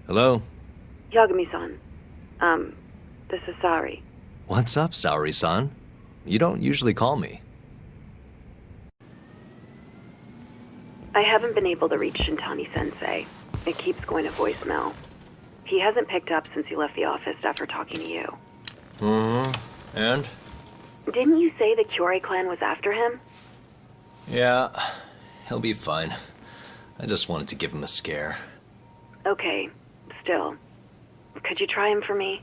Hello? Yagami-san. This is Sari. What's up, Saori-san? You don't usually call me. I haven't been able to reach Shintani-sensei. It keeps going to voicemail. He hasn't picked up since he left the office after talking to you. Mm-hmm. And? Didn't you say the Kyorei clan was after him? Yeah, he'll be fine. I just wanted to give him a scare. Okay, still. Could you try him for me?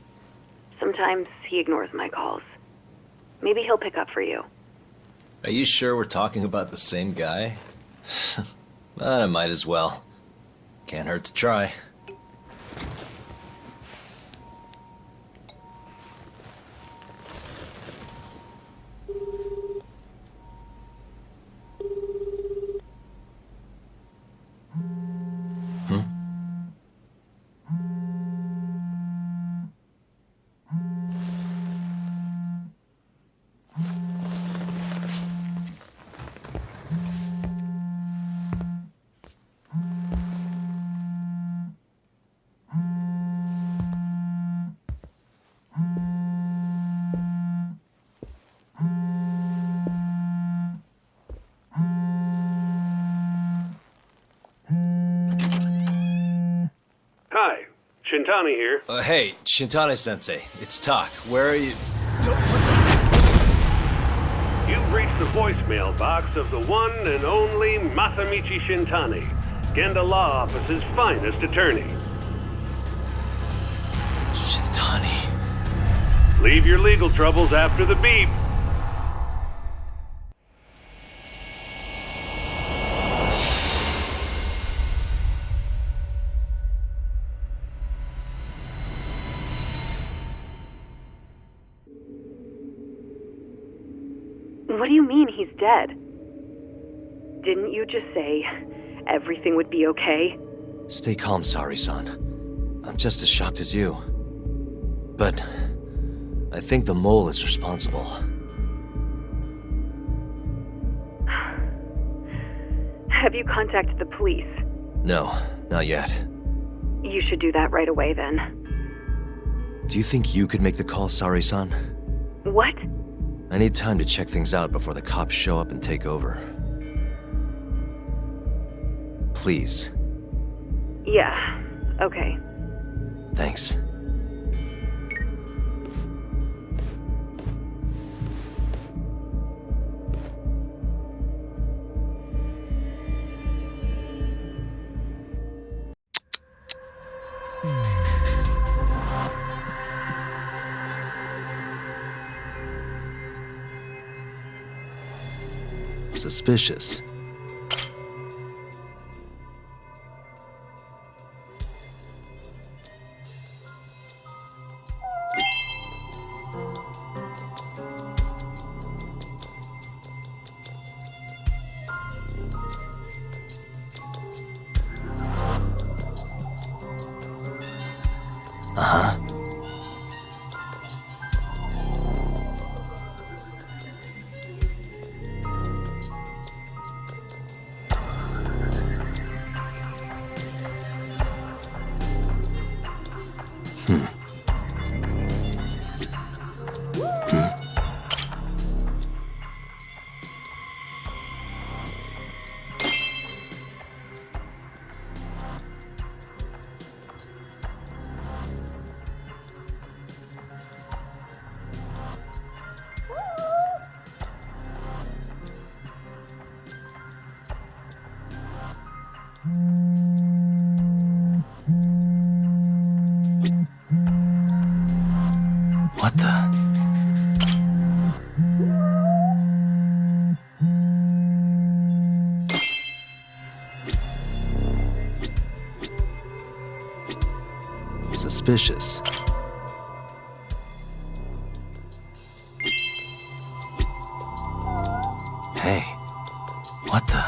Sometimes he ignores my calls. Maybe he'll pick up for you. Are you sure we're talking about the same guy? But I might as well. Can't hurt to try. Hi, Shintani here. Hey, Shintani-sensei, it's Tak. Where are you? You've reached the voicemail box of the one and only Masamichi Shintani, Genda Law Office's finest attorney. Shintani. Leave your legal troubles after the beep. What do you mean he's dead? Didn't you just say everything would be okay? Stay calm, Saori-san. I'm just as shocked as you. But I think the mole is responsible. Have you contacted the police? No, not yet. You should do that right away then. Do you think you could make the call, Saori-san? What? I need time to check things out before the cops show up and take over. Please. Yeah, okay. Thanks. Suspicious. Uh-huh. What the? Suspicious. Hey, what the?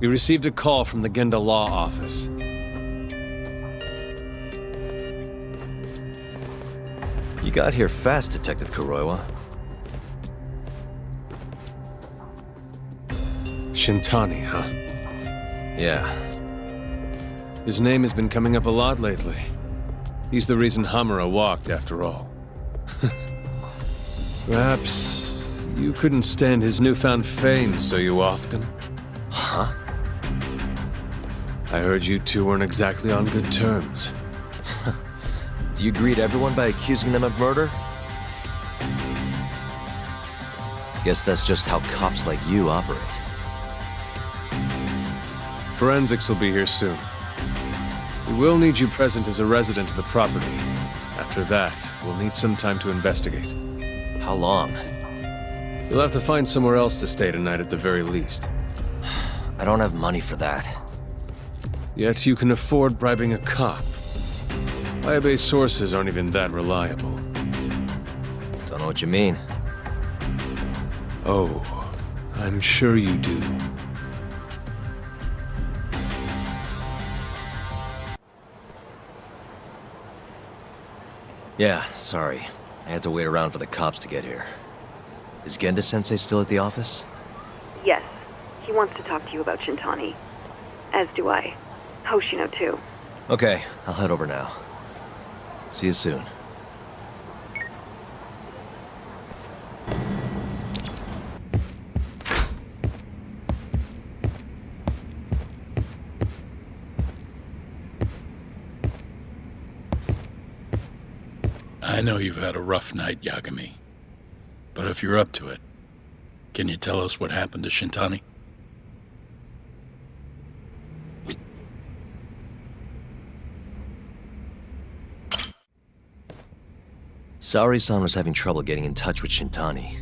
We received a call from the Genda Law office. You got here fast, Detective Kuroiwa. Shintani, huh? Yeah. His name has been coming up a lot lately. He's the reason Hamura walked, after all. Perhaps you couldn't stand his newfound fame so you often? Huh? I heard you two weren't exactly on good terms. Do you greet everyone by accusing them of murder? Guess that's just how cops like you operate. Forensics will be here soon. We will need you present as a resident of the property. After that, we'll need some time to investigate. How long? You'll have to find somewhere else to stay tonight at the very least. I don't have money for that. Yet you can afford bribing a cop. Ayabe's sources aren't even that reliable. Don't know what you mean. Oh, I'm sure you do. Yeah, sorry. I had to wait around for the cops to get here. Is Genda-sensei still at the office? Yes, he wants to talk to you about Shintani. As do I. Hoshino, too. Okay, I'll head over now. See you soon. I know you've had a rough night, Yagami. But if you're up to it, can you tell us what happened to Shintani? Saori-san was having trouble getting in touch with Shintani.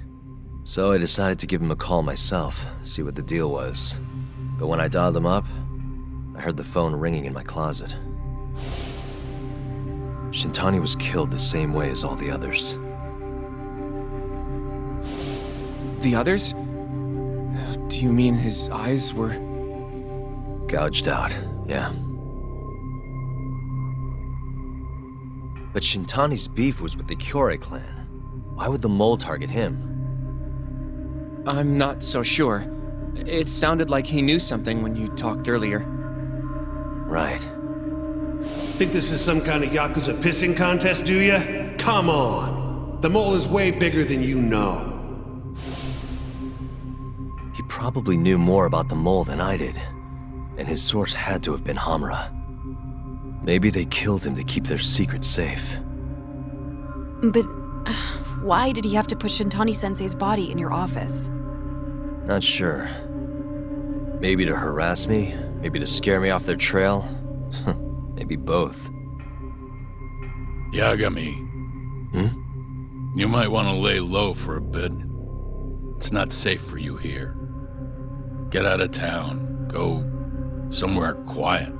So I decided to give him a call myself, see what the deal was. But when I dialed him up, I heard the phone ringing in my closet. Shintani was killed the same way as all the others. The others? Do you mean his eyes were... Gouged out, yeah. But Shintani's beef was with the Kyorei clan. Why would the mole target him? I'm not so sure. It sounded like he knew something when you talked earlier. Right. Think this is some kind of Yakuza pissing contest, do ya? Come on! The mole is way bigger than you know. He probably knew more about the mole than I did. And his source had to have been Hamura. Maybe they killed him to keep their secret safe. But why did he have to put Shintani-sensei's body in your office? Not sure. Maybe to harass me? Maybe to scare me off their trail? Maybe both. Yagami. You might want to lay low for a bit. It's not safe for you here. Get out of town. Go somewhere quiet.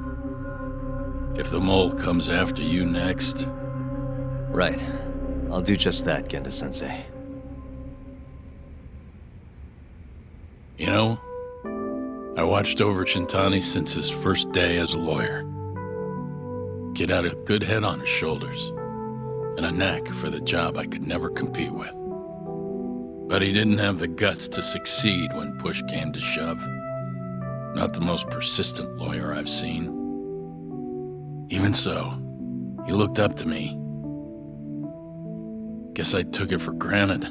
If the mole comes after you next... Right. I'll do just that, Genda-sensei. You know, I watched over Shintani since his first day as a lawyer. Kid had a good head on his shoulders, and a knack for the job I could never compete with. But he didn't have the guts to succeed when push came to shove. Not the most persistent lawyer I've seen. Even so, he looked up to me. Guess I took it for granted.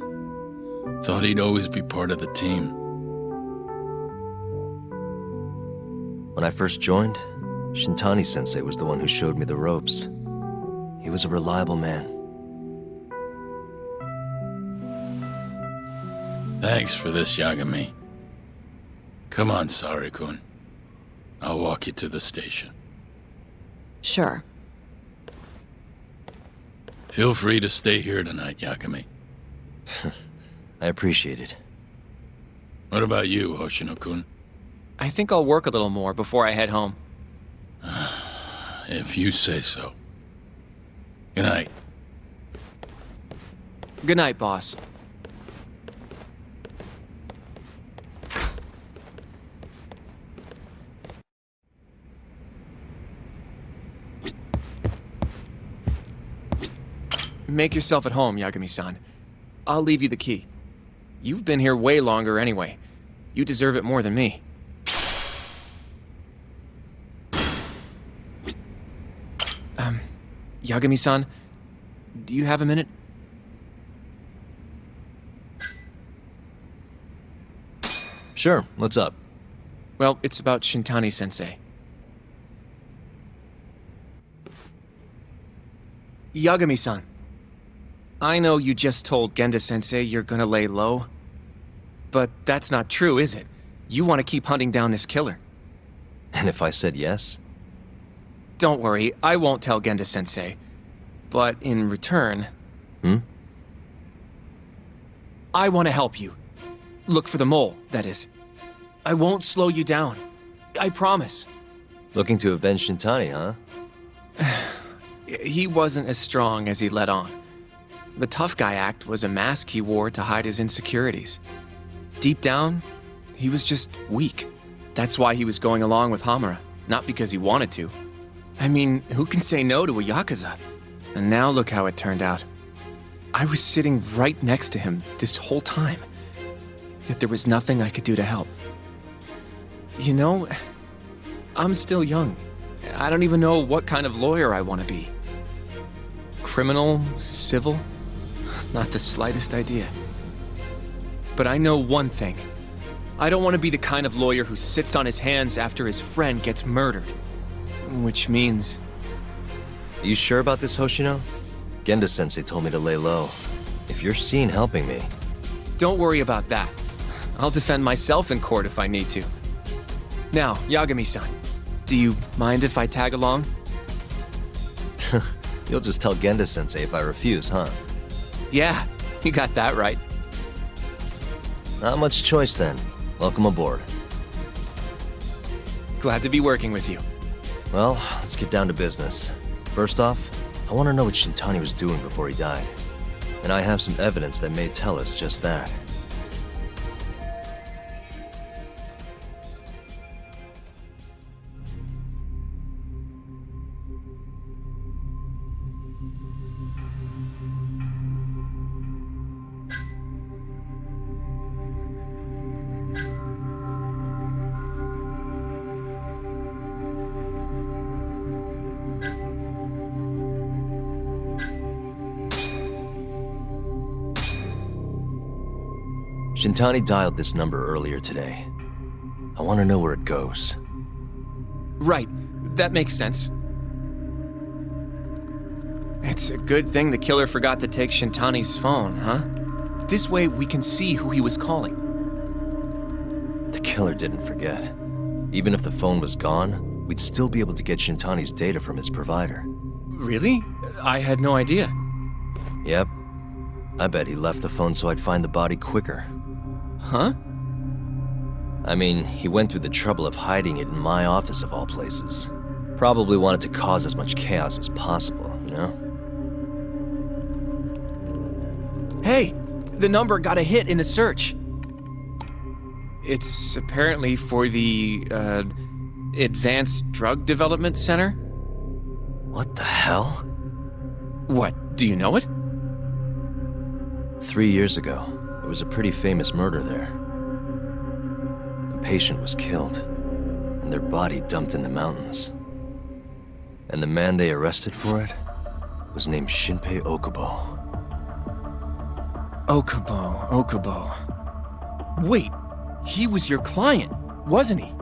Thought he'd always be part of the team. When I first joined, Shintani-sensei was the one who showed me the ropes. He was a reliable man. Thanks for this, Yagami. Come on, Sari-kun. I'll walk you to the station. Sure. Feel free to stay here tonight, Yagami. I appreciate it. What about you, Hoshino-kun? I think I'll work a little more before I head home. If you say so. Good night. Good night, boss. Make yourself at home, Yagami-san. I'll leave you the key. You've been here way longer anyway. You deserve it more than me. Yagami-san, do you have a minute? Sure, what's up? Well, it's about Shintani-sensei. Yagami-san, I know you just told Genda-sensei you're gonna lay low, but that's not true, is it? You want to keep hunting down this killer. And if I said yes? Don't worry, I won't tell Genda-sensei. But in return... I want to help you. Look for the mole, that is. I won't slow you down. I promise. Looking to avenge Shintani, huh? He wasn't as strong as he let on. The tough guy act was a mask he wore to hide his insecurities. Deep down, he was just weak. That's why he was going along with Hamura, not because he wanted to. I mean, who can say no to a Yakuza? And now look how it turned out. I was sitting right next to him this whole time, yet there was nothing I could do to help. You know, I'm still young. I don't even know what kind of lawyer I want to be. Criminal? Civil? Not the slightest idea. But I know one thing. I don't want to be the kind of lawyer who sits on his hands after his friend gets murdered. Which means... Are you sure about this, Hoshino? Genda-sensei told me to lay low. If you're seen helping me... Don't worry about that. I'll defend myself in court if I need to. Now, Yagami-san, do you mind if I tag along? You'll just tell Genda-sensei if I refuse, huh? Yeah, you got that right. Not much choice then. Welcome aboard. Glad to be working with you. Well, let's get down to business. First off, I want to know what Shintani was doing before he died. And I have some evidence that may tell us just that. Shintani dialed this number earlier today. I want to know where it goes. Right, that makes sense. It's a good thing the killer forgot to take Shintani's phone, huh? This way we can see who he was calling. The killer didn't forget. Even if the phone was gone, we'd still be able to get Shintani's data from his provider. Really? I had no idea. Yep. I bet he left the phone so I'd find the body quicker. Huh? I mean, he went through the trouble of hiding it in my office of all places. Probably wanted to cause as much chaos as possible, you know? Hey, the number got a hit in the search. It's apparently for the, Advanced Drug Development Center? What the hell? What, do you know it? 3 years ago, there was a pretty famous murder there. A patient was killed, and their body dumped in the mountains. And the man they arrested for it was named Shinpei Okubo. Okubo. Wait, he was your client, wasn't he?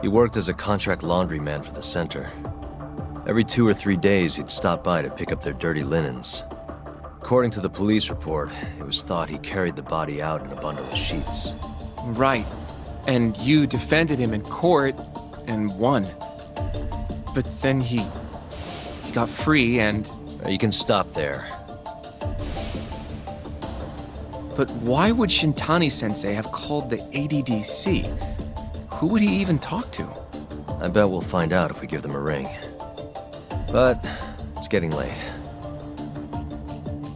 He worked as a contract laundryman for the center. Every 2 or 3 days, he'd stop by to pick up their dirty linens. According to the police report, it was thought he carried the body out in a bundle of sheets. Right. And you defended him in court and won. But then he got free and... You can stop there. But why would Shintani-sensei have called the ADDC? Who would he even talk to? I bet we'll find out if we give them a ring. But it's getting late.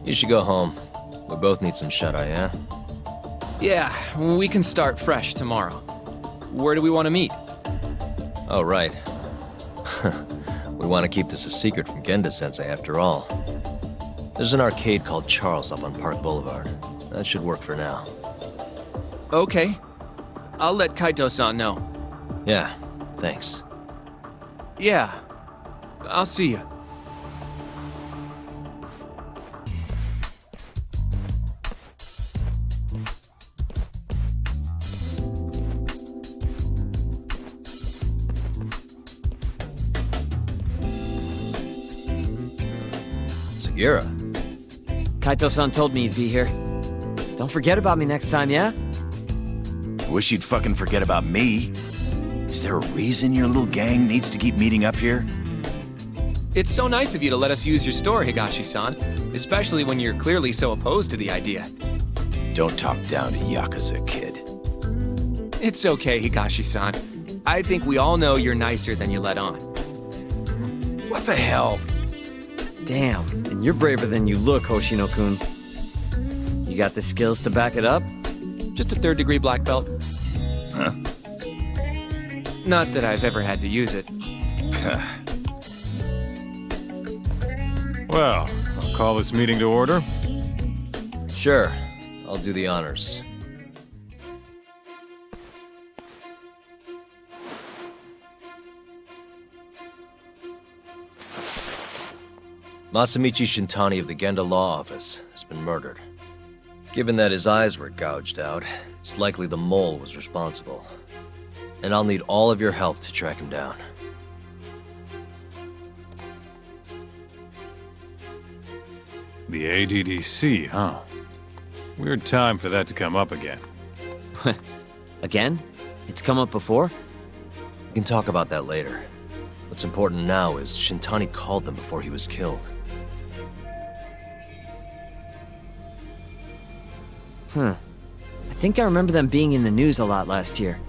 You should go home. We both need some shut-eye, yeah? Yeah, we can start fresh tomorrow. Where do we want to meet? Oh, right. We want to keep this a secret from Genda-sensei after all. There's an arcade called Charles up on Park Boulevard. That should work for now. Okay. I'll let Kaito-san know. Yeah, thanks. Yeah. I'll see you. Sugiura. Kaito-san told me you'd be here. Don't forget about me next time, yeah? Wish you'd fucking forget about me. Is there a reason your little gang needs to keep meeting up here? It's so nice of you to let us use your store, Higashi-san, especially when you're clearly so opposed to the idea. Don't talk down to Yakuza, kid. It's okay, Higashi-san. I think we all know you're nicer than you let on. What the hell? Damn, and you're braver than you look, Hoshino-kun. You got the skills to back it up? Just a third-degree black belt. Huh? Not that I've ever had to use it. Well, I'll call this meeting to order. Sure, I'll do the honors. Masamichi Shintani of the Genda Law Office has been murdered. Given that his eyes were gouged out, it's likely the mole was responsible. And I'll need all of your help to track him down. The ADDC, huh? Weird time for that to come up again. Again? It's come up before? We can talk about that later. What's important now is Shintani called them before he was killed. I think I remember them being in the news a lot last year.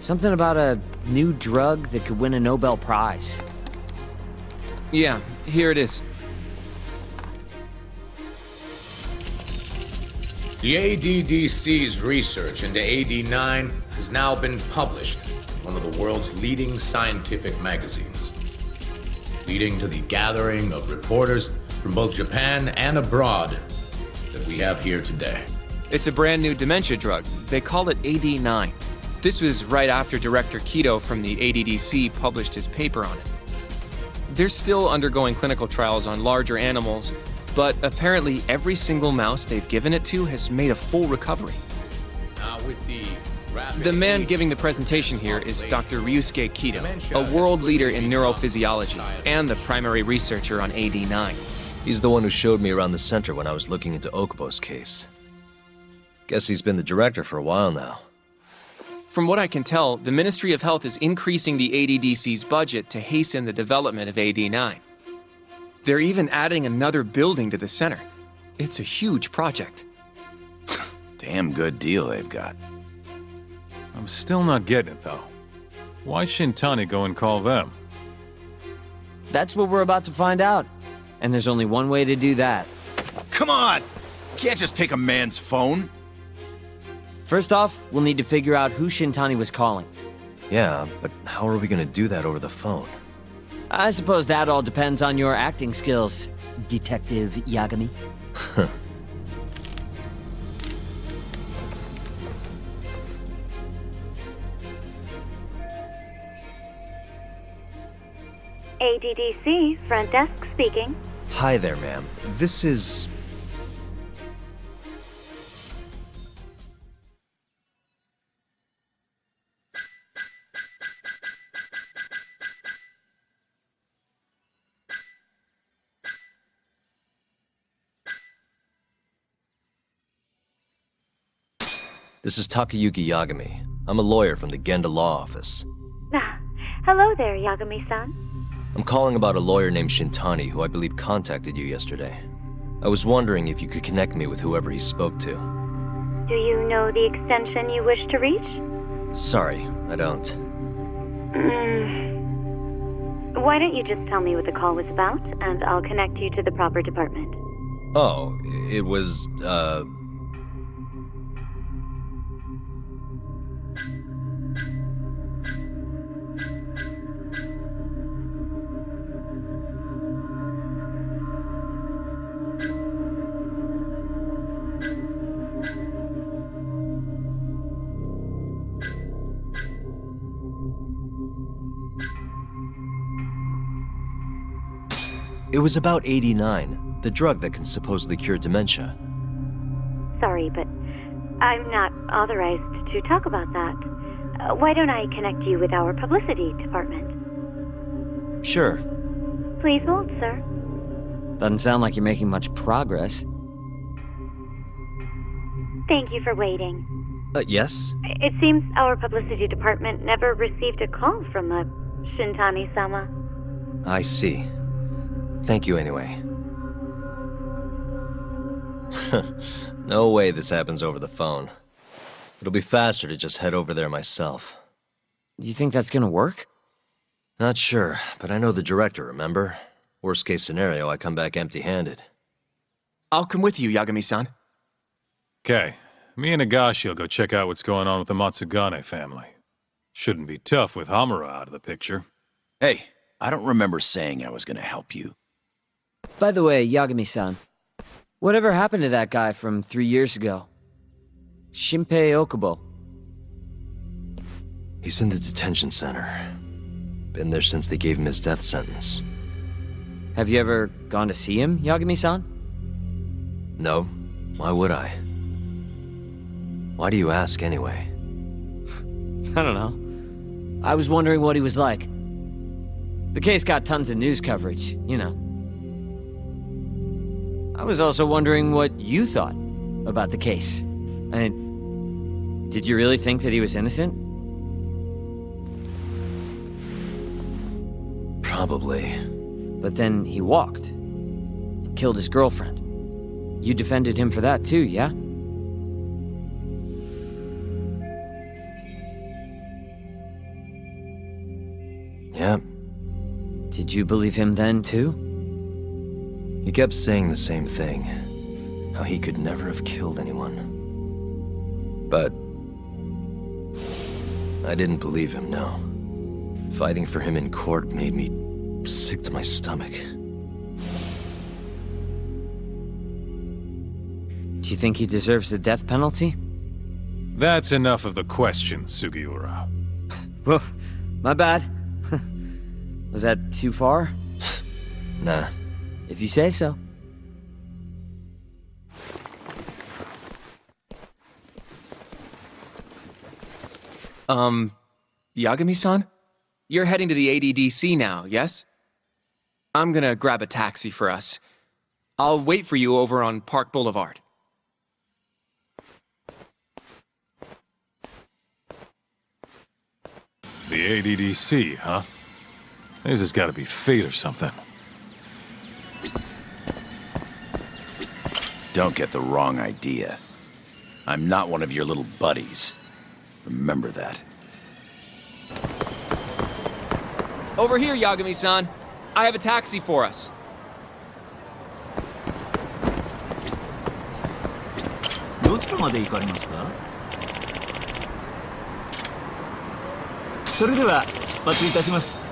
Something about a new drug that could win a Nobel Prize. Yeah, here it is. The ADDC's research into AD9 has now been published in one of the world's leading scientific magazines, leading to the gathering of reporters from both Japan and abroad that we have here today. It's a brand new dementia drug. They call it AD9. This was right after Director Kido from the ADDC published his paper on it. They're still undergoing clinical trials on larger animals, but apparently every single mouse they've given it to has made a full recovery. Now with the The man giving the presentation here is Dr. Ryusuke Kido, a world leader in neurophysiology and the primary researcher on AD9. He's the one who showed me around the center when I was looking into Okubo's case. Guess he's been the director for a while now. From what I can tell, the Ministry of Health is increasing the ADDC's budget to hasten the development of AD9. They're even adding another building to the center. It's a huge project. Damn good deal they've got. I'm still not getting it, though. Why Shintani go and call them? That's what we're about to find out. And there's only one way to do that. Come on! Can't just take a man's phone. First off, we'll need to figure out who Shintani was calling. Yeah, but how are we gonna do that over the phone? I suppose that all depends on your acting skills, Detective Yagami. ADDC, front desk speaking. Hi there, ma'am. This is... This is Takayuki Yagami. I'm a lawyer from the Genda Law Office. Hello there, Yagami-san. I'm calling about a lawyer named Shintani who I believe contacted you yesterday. I was wondering if you could connect me with whoever he spoke to. Do you know the extension you wish to reach? Sorry, I don't. Why don't you just tell me what the call was about, and I'll connect you to the proper department. Oh, it was, It was about 89, the drug that can supposedly cure dementia. Sorry, but I'm not authorized to talk about that. Why don't I connect you with our publicity department? Sure. Please hold, sir. Doesn't sound like you're making much progress. Thank you for waiting. Yes? It seems our publicity department never received a call from a Shintani-sama. I see. Thank you anyway. No way this happens over the phone. It'll be faster to just head over there myself. You think that's gonna work? Not sure, but I know the director, remember? Worst case scenario, I come back empty-handed. I'll come with you, Yagami-san. Okay, me and Nagashi will go check out what's going on with the Matsugane family. Shouldn't be tough with Hamura out of the picture. Hey, I don't remember saying I was gonna help you. By the way, Yagami-san, whatever happened to that guy from 3 years ago? Shinpei Okubo. He's in the detention center. Been there since they gave him his death sentence. Have you ever gone to see him, Yagami-san? No. Why would I? Why do you ask anyway? I don't know. I was wondering what he was like. The case got tons of news coverage, you know. I was also wondering what you thought about the case. I mean, did you really think that he was innocent? Probably. But then he walked. Killed his girlfriend. You defended him for that too, yeah? Yep. Did you believe him then too? He kept saying the same thing. How he could never have killed anyone. But I didn't believe him, no. Fighting for him in court made me sick to my stomach. Do you think he deserves the death penalty? That's enough of the questions, Sugiura. Well, my bad. Was that too far? Nah. If you say so. Yagami-san? You're heading to the ADDC now, yes? I'm gonna grab a taxi for us. I'll wait for you over on Park Boulevard. The ADDC, huh? This has got to be fate or something. Don't get the wrong idea. I'm not one of your little buddies. Remember that. Over here, Yagami-san. I have a taxi for us. どちらまで行かれますか？それでは出発いたします。